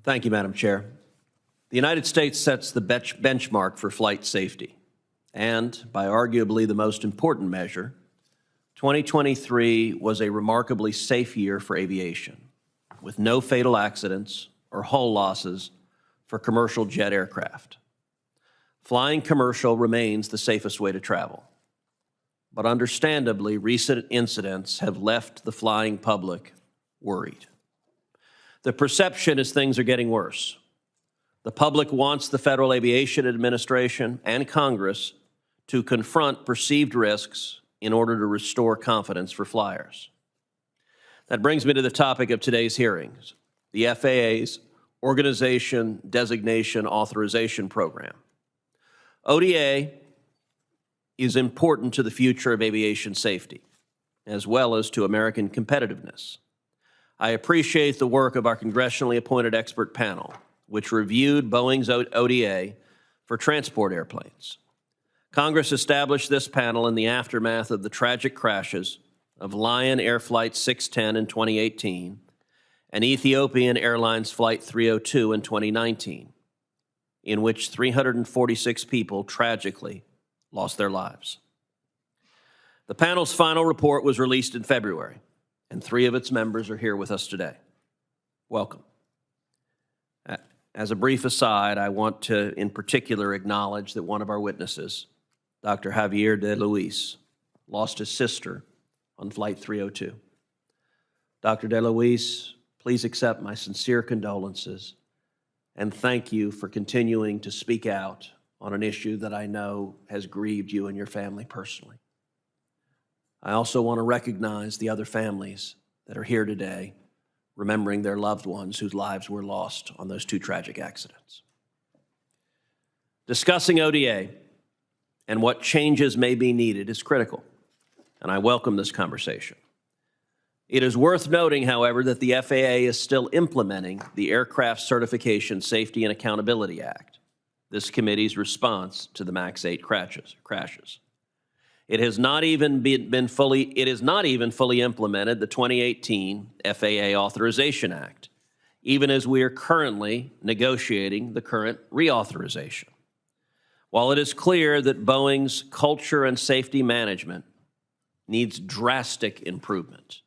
Thank you, Madam Chair. The United States sets the benchmark for flight safety, and by arguably the most important measure, 2023 was a remarkably safe year for aviation, with no fatal accidents or hull losses for commercial jet aircraft. Flying commercial remains the safest way to travel, but understandably, recent incidents have left the flying public worried. The perception is things are getting worse. The public wants the Federal Aviation Administration and Congress to confront perceived risks in order to restore confidence for flyers. That brings me to the topic of today's hearings, the FAA's Organization Designation Authorization Program. ODA is important to the future of aviation safety, as well as to American competitiveness. I appreciate the work of our congressionally appointed expert panel, which reviewed Boeing's ODA for transport airplanes. Congress established this panel in the aftermath of the tragic crashes of Lion Air Flight 610 in 2018 and Ethiopian Airlines Flight 302 in 2019, in which 346 people tragically lost their lives. The panel's final report was released in February, and 3 of its members are here with us today. Welcome. As a brief aside, I want to, in particular, acknowledge that one of our witnesses, Dr. Javier de Luis, lost his sister on Flight 302. Dr. de Luis, please accept my sincere condolences and thank you for continuing to speak out on an issue that I know has grieved you and your family personally. I also want to recognize the other families that are here today, remembering their loved ones whose lives were lost on those 2 tragic accidents. Discussing ODA and what changes may be needed is critical, and I welcome this conversation. It is worth noting, however, that the FAA is still implementing the Aircraft Certification Safety and Accountability Act, this committee's response to the MAX 8 crashes. It has not even fully implemented the 2018 FAA Authorization Act, even as we are currently negotiating the current reauthorization. While it is clear that Boeing's culture and safety management needs drastic improvement,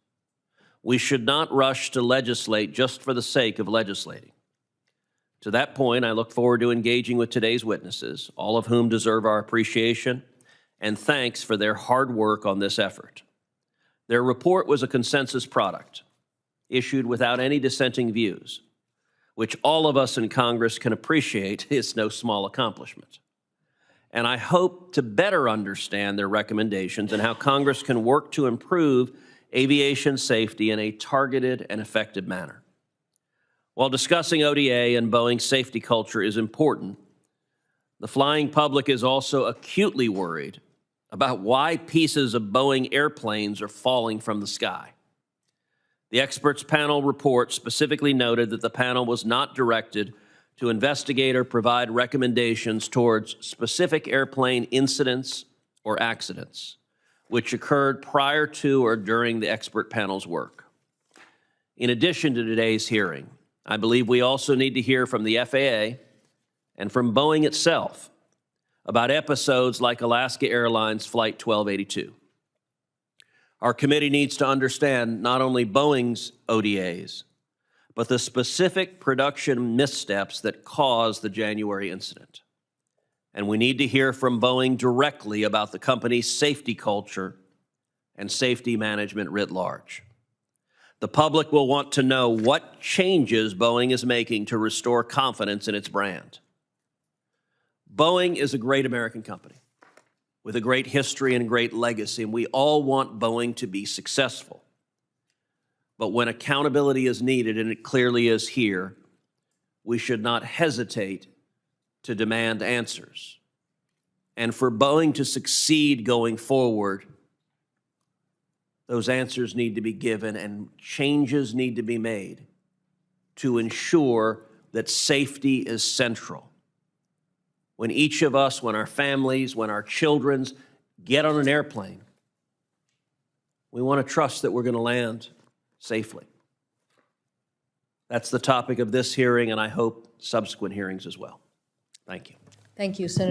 we should not rush to legislate just for the sake of legislating. To that point, I look forward to engaging with today's witnesses, all of whom deserve our appreciation and thanks for their hard work on this effort. Their report was a consensus product, issued without any dissenting views, which all of us in Congress can appreciate is no small accomplishment. And I hope to better understand their recommendations and how Congress can work to improve aviation safety in a targeted and effective manner. While discussing ODA and Boeing's safety culture is important, the flying public is also acutely worried about why pieces of Boeing airplanes are falling from the sky. The experts panel report specifically noted that the panel was not directed to investigate or provide recommendations towards specific airplane incidents or accidents, which occurred prior to or during the expert panel's work. In addition to today's hearing, I believe we also need to hear from the FAA and from Boeing itself about episodes like Alaska Airlines Flight 1282. Our committee needs to understand not only Boeing's ODAs, but the specific production missteps that caused the January incident. And we need to hear from Boeing directly about the company's safety culture and safety management writ large. The public will want to know what changes Boeing is making to restore confidence in its brand. Boeing is a great American company with a great history and great legacy, and we all want Boeing to be successful. But when accountability is needed, and it clearly is here, we should not hesitate to demand answers. And for Boeing to succeed going forward, those answers need to be given and changes need to be made to ensure that safety is central. When each of us, when our families, when our children get on an airplane, we want to trust that we're going to land safely. That's the topic of this hearing, and I hope subsequent hearings as well. Thank you. Thank you, Senator.